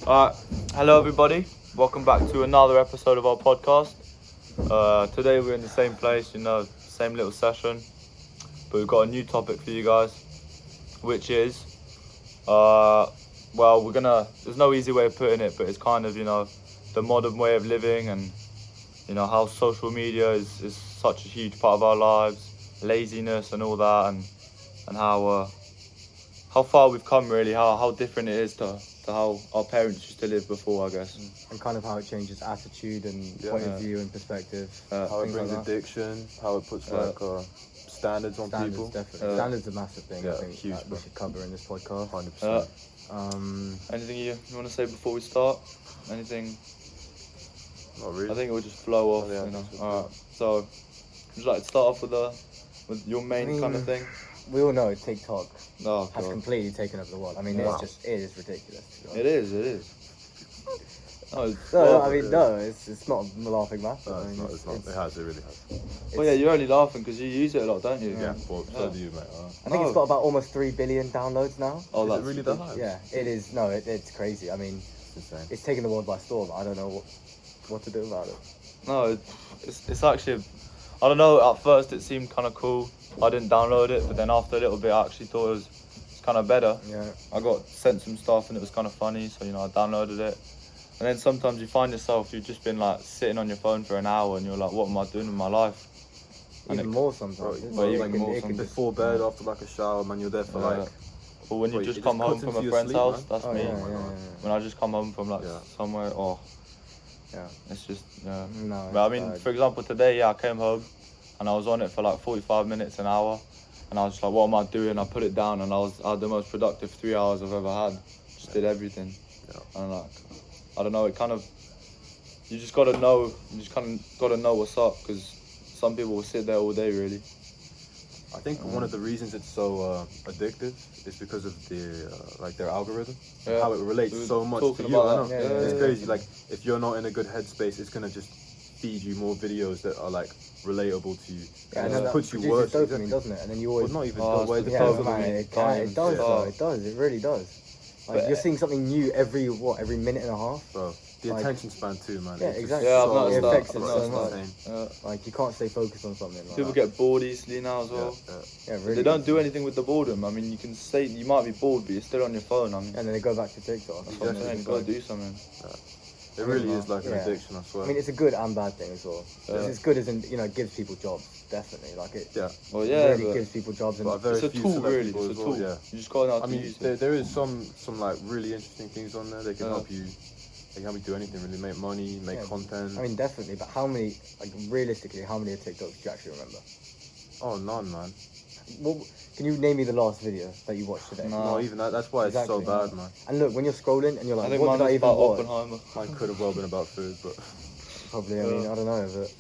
Alright, hello everybody. Welcome back to another episode of our podcast. Today we're in the same place, same little session, but we've got a new topic for you guys, which is, there's no easy way of putting it, but it's kind of, the modern way of living and, how social media is such a huge part of our lives, laziness and all that, and how far we've come really, how different it is to how our parents used to live before, I guess. And kind of how it changes attitude and point of view and perspective. How it things brings like that. addiction, how it puts standards on Standards, people. definitely. Standards are a massive thing, I Yeah, think, huge, that we bro. should cover in this podcast. 100%. Anything you want to say before we start? Anything? Not really. I think it will just flow off, Yeah, I think so. Alright, so would you like to start off with your main kind of thing? We all know TikTok Oh has god. completely taken over the world. I mean, Wow. it is ridiculous. To be honest. It is. Oh, It's not a laughing matter. No, I mean, it's not. It really has. well, yeah, you're only laughing because you use it a lot, don't you? Yeah, well, so do you, mate. I think it's got about almost 3 billion downloads now. Oh, Is that's it really that high? Yeah, it is. No, it's crazy. I mean, It's insane. it's taken the world by storm. I don't know what to do about it. No, it's actually. I don't know. At first, it seemed kind of cool. I didn't download it, but then after a little bit, I actually thought it's kind of better. Yeah. I got sent some stuff and it was kind of funny, so I downloaded it. And then sometimes you find yourself, you've just been like sitting on your phone for an hour and you're like, what am I doing with my life? And Even it- more sometimes. Bro, isn't well, it? even Like, more it can sometimes. just Before bed, after like a shower, man, you're there for like. Or when you Wait, just it come just home cuts from a into your friend's sleep, house, man? that's Oh, me. yeah. When I just come home from like Yeah. somewhere, Yeah. it's just, yeah. No, But I it's mean, bad. for example, today, I came home and I was on it for like 45 minutes, an hour. And I was just like, what am I doing? I put it down and I had the most productive 3 hours I've ever had. Just did everything. Yeah. And like, I don't know, it kind of, you just gotta know what's up, because some people will sit there all day really. I think one of the reasons it's so addictive is because of their algorithm, Yeah. how it relates We were so much to talking you. about I know. that. Yeah, It's yeah, crazy. Like if you're not in a good headspace, it's gonna just feed you more videos that are like relatable to you. Yeah, and and it that puts you produces worse. dopamine, Exactly. doesn't it? And then you Well, always not even Oh, the way it's the the yeah, dopamine. man, it does, Yeah. though. It does. It really does. Like But- you're seeing something new every minute and a half. Bro, the Like- attention span too, man. Yeah, It's just exactly. Yeah, I've so- noticed it that. affects I've it noticed so that. much. Yeah. Like you can't stay focused on something. Like People that. get bored easily now as well. Yeah, Yeah, really. They don't do anything with the boredom. I mean, you can say you might be bored, but you're still on your phone. I mean, And then they go back to TikTok. that's what I'm saying. You gotta do something. it really is like an Yeah. addiction. I swear. I mean, it's a good and bad thing as well. Yeah. It's good as in it gives people jobs. Definitely, like it yeah, Well, yeah, really but gives people jobs. And but very it's a few tool, select really. people It's a as well, tool. yeah. You just gotta know how I to mean, use it. there is some like really interesting things on there. They can Yeah. help you. They can help you do anything really. Make money, make Yeah. content. I mean, definitely. But how many, like realistically, how many TikToks do you actually remember? oh, none, man. What, can you name me the last video that you watched today? No. Not even that. That's why it's so Exactly. bad, man. And look, when you're scrolling and you're I like, think what mine did I was even about watch? Oppenheimer. Mine could have well been about food, but Probably. I mean, I don't know, but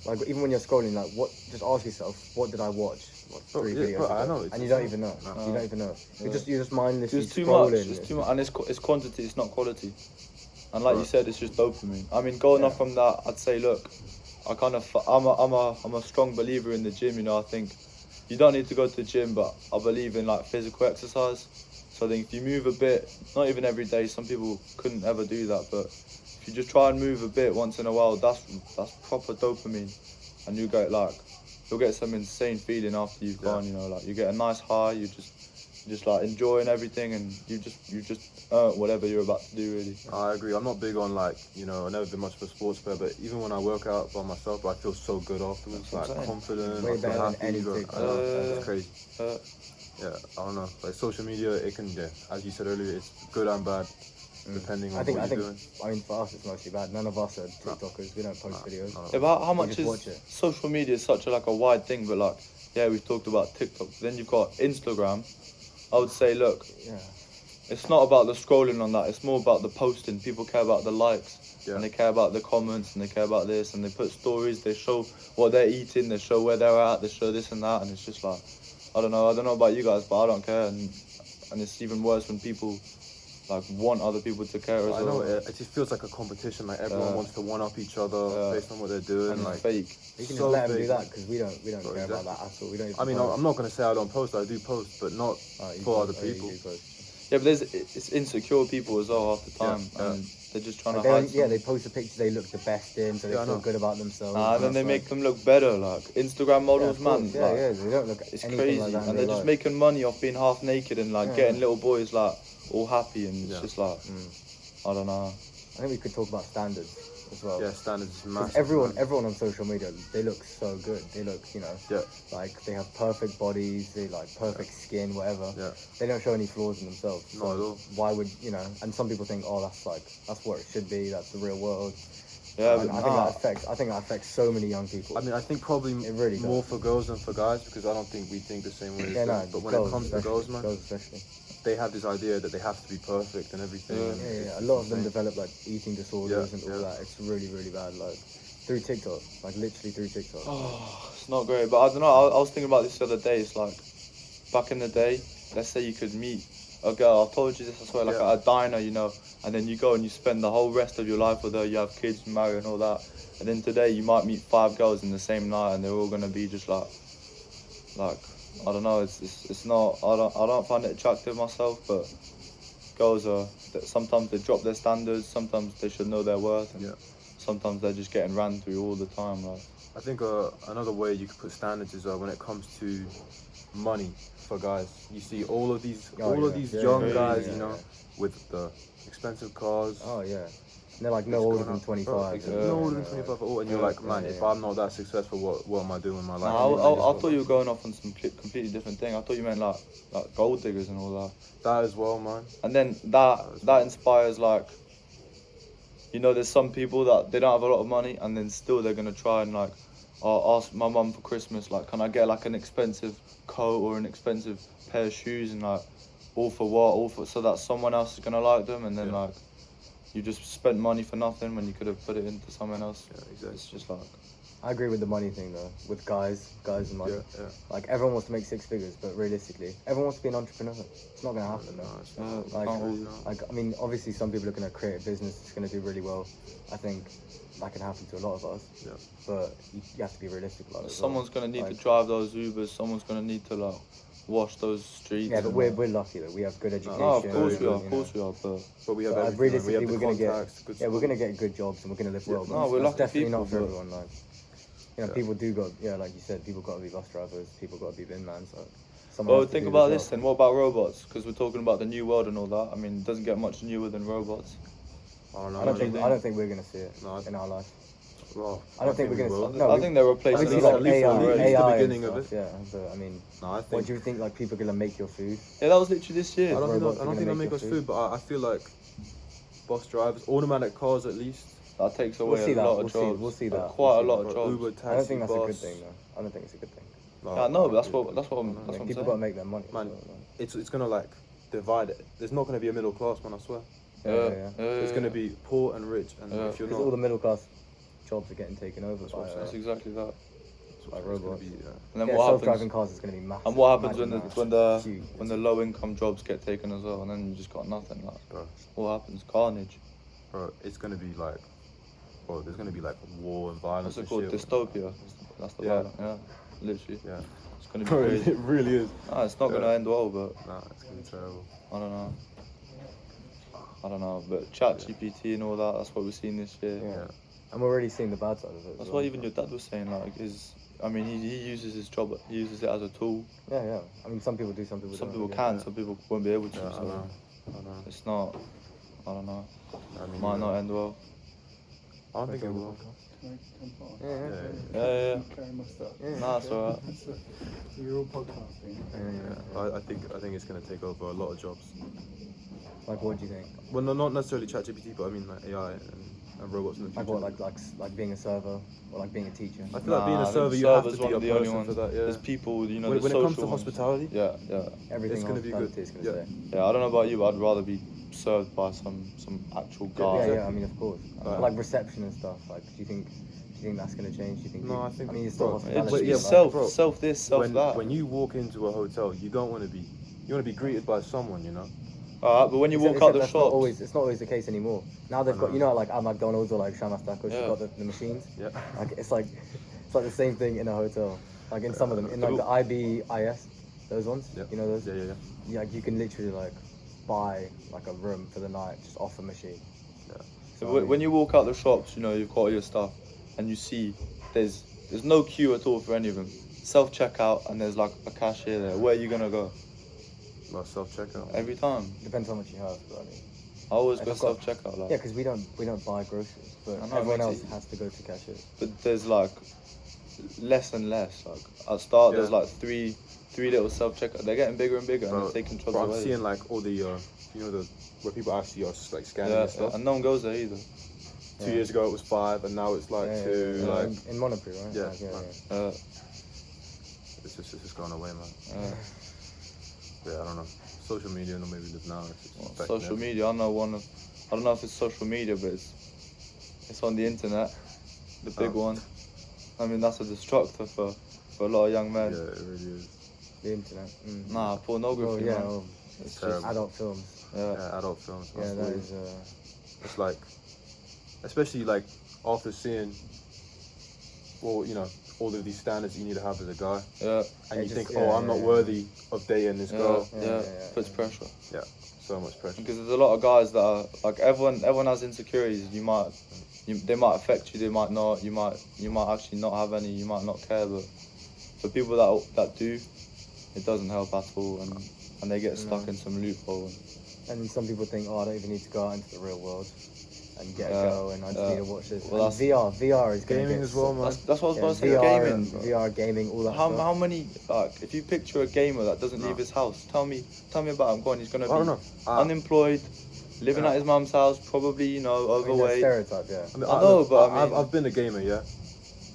like even when you're scrolling, like what? Just ask yourself, what did I watch? What, Bro, 3 yeah, videos bro, ago? I know, it's and you just don't even know. No. You don't even know. Yeah. You're just mindlessly It's too much. scrolling. It's too much, and it's quantity. It's not quality. And like you Right. said, it's just dopamine. I mean, going off from that, I'd say, look, I'm a strong believer in the gym. I think you don't need to go to the gym, but I believe in like physical exercise. So I think if you move a bit, not even every day, some people couldn't ever do that, but if you just try and move a bit once in a while, that's proper dopamine, and you'll get some insane feeling after you've gone. Like you get a nice high. You're just like enjoying everything, and you just whatever you're about to do really. I agree. I'm not big on like I've never been much of a sports player, but even when I work out by myself, I feel so good afterwards. That's what I'm Like saying. confident. Way I feel better than happy. anything. Bro. I know, it's crazy. Uh, Yeah, I don't know. Like social media, it can, as you said earlier, it's good and bad, depending on I think. what I you're think. doing. I mean, for us, it's mostly bad. None of us are TikTokers. We don't post videos. No, no. Yeah, but how You much just watch is it. social media is such a wide thing, but like yeah, we've talked about TikTok. Then you've got Instagram. I would say, look, Yeah. it's not about the scrolling on that. It's more about the posting. People care about the likes, Yeah. and they care about the comments, and they care about this, and they put stories. They show what they're eating. They show where they're at. They show this and that, and it's just like, I don't know about you guys, but I don't care, and it's even worse when people like want other people to care as I know well. it just feels like a competition. Like everyone Yeah. wants to one up each other Yeah. based on what they're doing. And Like it's fake. You can So just let them do big. that because we don't Bro, care about that at all. We don't. Even I mean, post. I'm not gonna say I don't post. I do post, but not Oh, you for post. other Oh, you people. do post. Yeah, but it's insecure people as well half the time, Yeah. and they're just trying Like to they, hide. yeah, they post the pictures they look the best in, so they Yeah, I feel know. good about themselves. And then they it's make like- them look better, like Instagram yeah, models, of man. course, yeah, like, yeah, they don't look it's anything crazy, like that in and they're real just life. making money off being half naked and like Yeah, getting yeah. little boys like all happy, and it's Yeah. just like I don't know. I think we could talk about standards as well. Yeah, standards is 'Cause massive. everyone, man. everyone on social media, they look so good. They look, Yeah. like they have perfect bodies, they like perfect skin, whatever. Yeah. They don't show any flaws in themselves. Not at all. Why would And some people think, oh, that's what it should be. That's the real world. Yeah, And but I think that affects so many young people. I mean, I think probably It really more does. for girls than for guys because I don't think we think the same way as yeah, no, them. But when girls it comes to especially, girls, man, girls especially. they have this idea that they have to be perfect and everything. Yeah. and Yeah, it's yeah. A lot of them insane. develop like eating disorders Yeah, and all yeah. that. It's really, really bad. Like through TikTok, like literally through TikTok. Oh, it's not great, but I don't know. I was thinking about this the other day. It's like back in the day, let's say you could meet a girl. I've told you this, I swear, like Yeah. at a diner, and then you go and you spend the whole rest of your life with her. You have kids, you marry, and all that. And then today you might meet 5 girls in the same night, and they're all gonna be just like I don't know. It's not. I don't find it attractive myself, but girls are. Sometimes they drop their standards. Sometimes they should know their worth. And Yeah. sometimes they're just getting ran through all the time. Like. I think another way you could put standards is when it comes to money for guys. You see all of these Yeah, young yeah, guys, yeah, yeah. with the expensive cars. Oh yeah. And they're like no It's older going than up. 25. Bro, exactly. Yeah. No older than 25 at all. And you're Yeah, like, man, yeah, if yeah. I'm not that successful, what am I doing in my life? I thought you were going off on some completely different thing. I thought you meant like gold diggers and all that. That as well, man. And then that inspires like, there's some people that they don't have a lot of money, and then still they're gonna try and like, ask my mum for Christmas, like, can I get like an expensive coat or an expensive pair of shoes, and like, all for what? All for so that someone else is gonna like them, and then Yeah. like, you just spent money for nothing when you could have put it into someone else. Yeah, exactly. It's just like. I agree with the money thing though. With guys and money. Yeah, yeah. Like everyone wants to make 6 figures, but realistically, everyone wants to be an entrepreneur. It's not gonna happen No, though. it's not. Like, can't really I mean, obviously, some people are gonna create a business that's gonna do really well. I think that can happen to a lot of us. Yeah. But you have to be realistic about it. as well. Someone's gonna need Like- to drive those Ubers. Someone's gonna need to like wash those streets. Yeah, but and, we're like- lucky that we have good education. No, of course we you are. know. Of course we are. But But we have So, everything. realistically, we have the we're gonna get contacts, good we're schools. gonna get good jobs and we're gonna live well. Yeah. but No, we're that's lucky definitely people, not for but- everyone. Like, Yeah. people do got like you said, people got to be bus drivers. People got to be bin man. So. someone well, has to think do about the this job. then. What about robots? Because we're talking about the new world and all that. I mean, it doesn't get much newer than robots. I don't know. I don't do you think think? we're gonna see it No, I- in our life. Well, I don't think we're gonna. will. No, I think they're replacing obviously a lot like of least- AI, at least the AI beginning and of stuff, yeah. But I mean, No, I what think. do you think? Like people are gonna make your food? Yeah, that was literally this year. I don't think robots they'll, are I don't gonna think they'll make make your us food, but I feel like bus drivers, automatic cars at least. That takes We'll away see a that, lot we'll of see- jobs. we'll see Like, that, quite we'll a see lot that. of Or jobs. Uber, taxi, I don't think that's a good bus. thing though. I don't think it's a good thing. Yeah, no, but that's really what good. I'm Like, saying. people gotta make their money. Man, so, like, It's gonna like divide it. There's not gonna be a middle class, man. I swear. yeah. It's gonna be poor and rich, and Yeah. if you're Because not, all the middle class jobs are getting taken over That's by. what I'm That's exactly that. it's by gonna robots. be, And then Yeah, what self-driving happens? cars is gonna be massive. And what happens when Imagine the that. Huge. when the low income jobs get taken as well, and then you just got nothing. Like, bro, what happens? Carnage. bro, it's gonna be like, bro, there's gonna be like war and violence. What's it and called? shit. Dystopia. That's the Yeah. word. Yeah, literally. Yeah, It's gonna be bro, crazy. it really is. Nah, it's not gonna Yeah. end well, but Nah, it's gonna be terrible. I don't know. I don't know, but ChatGPT and all that, that's what we've seen this year. Yeah. Yeah. I'm already seeing the bad side of it. as That's well. what even your dad was saying, like, he uses his job, he uses it as a tool. Yeah, yeah. I mean, some people do, some people Some don't. people yeah. can, some people won't be able to, Yeah, I so know. I know. it's not, I don't know, I mean, might not end well. I don't think it will. Yeah, Yeah, yeah. Yeah, yeah, Carry my stuff. Yeah. nah, it's alright. We're all podcasting. Yeah, I think it's gonna take over a lot of jobs. Like, what do you think? Well, no, not necessarily ChatGPT, but I mean like AI and robots in the future. Like what? Like being a server or like being a teacher? I feel like being Nah, a I think server, you have to server's be one a of the only person ones. for that. Yeah. There's people, when the when it social comes to ones. hospitality, Yeah, yeah. Everything It's gonna be good. hospitality is gonna Yeah. say. Yeah, I don't know about you, but I'd rather be served by some actual guy. Yeah, exactly. yeah. I mean, of course. Right. Like reception and stuff. Like, do you think that's gonna change? Do you think? No, I think- I mean, it's still bro, It'd hospitality. just be yeah, like- self, bro, self this, self when that. when you walk into a hotel, you don't want to be. You want to be greeted by someone, you know. Alright, but when you Except- walk out except the that's shops, It's not always the case anymore. Now they've got, like at McDonald's or like Shamas Tacos, Yeah. you've got the machines. Yeah. Like it's like the same thing in a hotel. Like in some of them, in like the IBIS, those ones. Yeah. You know those? Yeah. Yeah, like you can literally like buy like a room for the night just off a machine. So when you walk out the shops, you know, you've got all your stuff, and you see there's no queue at all for any of them. Self checkout, and there's like a cashier there. Where are you gonna go? Like self checkout. Every time. Depends how much you have, but I mean, I always If go I've got- self checkout. Like, yeah, because we don't buy groceries, but I know, it everyone makes else it- has to go to cashier. but there's like less and less. Like at start, there's Yeah. like three little self checkout. They're getting bigger and bigger, and Bro, they're taking jobs bro, I'm away. seeing like all the, you know, the where people actually are like scanning yeah, and stuff. and no one goes there either. 2 years ago it was 5, and now it's like Yeah, 2. yeah. Like in Monopoly, right? Yeah, Like, man. Uh, it's just going away, man. uh, Yeah, I don't know. Social media, no, maybe live now. It's just well, affecting social everything. media. I don't know if it's social media, but it's on the internet, the big Oh. one. I mean, that's a destructor for a lot of young men. Yeah, it really is. The internet. Mm. Nah, pornography, Oh, yeah, man. oh, It's terrible. just, adult films. yeah. Yeah, adult films. Yeah, that absolutely. is. It's like, especially like after seeing, well, you know, all of these standards you need to have as a guy, Yeah, and you just- think, yeah, oh, I'm yeah, not yeah. worthy of dating this girl. yeah, Yeah, yeah, puts yeah. pressure. Yeah, so much pressure. Because there's a lot of guys that are like everyone has insecurities. They might affect you, they might not. You might actually not have any. You might not care, but for people that do, it doesn't help at all, and they get stuck in some loophole. And some people think, oh, I don't even need to go out into the real world and get Yeah, a girl, and I just yeah. need to watch this. Well, And VR is going to Gaming get as well, man. That's what I was about to say. VR, Gaming. VR gaming, all that How stuff. how many like if you picture a gamer that doesn't leave his house? Tell me about him. Go on, he's gonna I don't be know. unemployed, living Yeah. at his mum's house, probably I mean, that's overweight. stereotype, yeah. I, mean, I know, look, but I mean- I've been a gamer, yeah,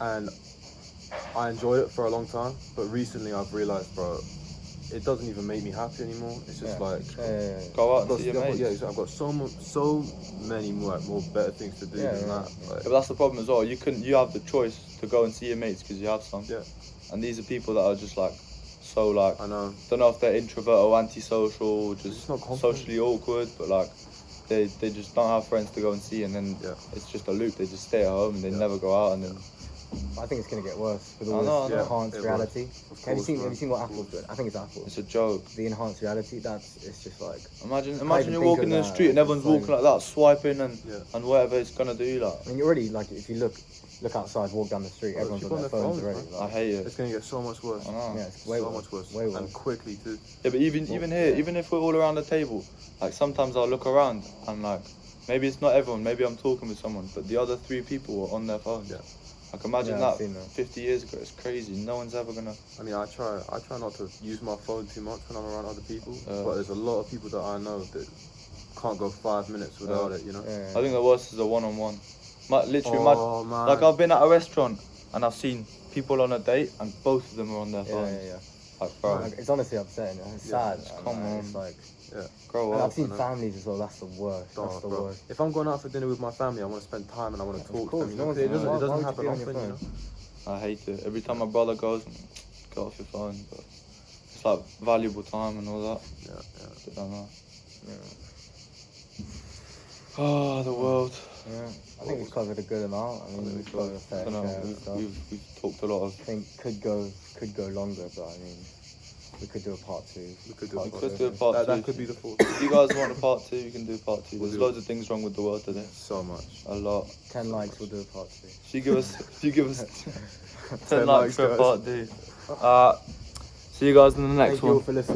and I enjoyed it for a long time. But recently, I've realized, bro, it doesn't even make me happy anymore. It's just Yeah. like Yeah. Go out I've and got, see your I've got- mates. yeah, exactly. I've got so many more better things to do Yeah, than yeah, that. yeah. Like, Yeah, but that's the problem as well. You have the choice to go and see your mates because you have some. Yeah. And these are people that are just like so like I know. don't know if they're introvert or antisocial, just just not confident. socially awkward, but like they just don't have friends to go and see, and then Yeah. it's just a loop. They just stay at home and they Yeah. never go out, and then I think it's going to get worse with I all know, this I know. enhanced It will. reality. Of Have you course, seen? bro. Have you seen what Apple's doing? I think it's Apple. it's a joke. The enhanced reality. It's just like. Imagine even you're think walking of in the that, street and like, everyone's it's like- walking like that, swiping Yeah. and whatever it's gonna do. Like I mean, you're already like if you look outside, walk down the street, Bro, everyone's on people their on their phones phones, already. man. I Like, hate it. It's gonna get so much worse. I know. yeah, it's way so worse. much worse. Way worse. And quickly too. Yeah, but even here, even if we're all around the table, like sometimes I'll look around and like maybe it's not everyone, maybe I'm talking with someone, but the other three people are on their phones. Yeah. Like imagine Yeah, I've that seen that. 50 years ago. It's crazy. No one's ever gonna. I mean, I try not to use my phone too much when I'm around other people. Yeah. But there's a lot of people that I know that can't go 5 minutes without it. You know. Yeah, I think the worst is the one-on-one. Literally, Oh, man. like I've been at a restaurant and I've seen people on a date and both of them are on their yeah, phones. yeah. Like, bro, Like, it's honestly upsetting. It's Yeah, sad. come man. on. It's like grow and up. I've seen know. families as well. That's the worst. Oh, That's the bro. worst. If I'm going out for dinner with my family, I want to spend time and I want to Of talk course, to them. no You know? one's- It doesn't, why it doesn't would you happen be on your often, you know. phone? I hate it. Every time my brother goes, get off your phone. But it's like valuable time and all that. Yeah, yeah. I don't know. Yeah. Oh, the world. Yeah. I think we've covered a good amount. I mean, we've covered a I fair don't know. share of stuff. We've talked a lot of. I think could go longer, but I mean, we could do a part 2. We could do We a part could two. do a part two. That could be the fourth. If you guys want a part 2, you can do part 2. We'll There's do it. loads of things wrong with the world today. So much. A lot. 10 likes, we'll do a part 2. If you give us 10 10 likes likes, for a guys. part 2. See you guys in the next Thank you one. all for listening.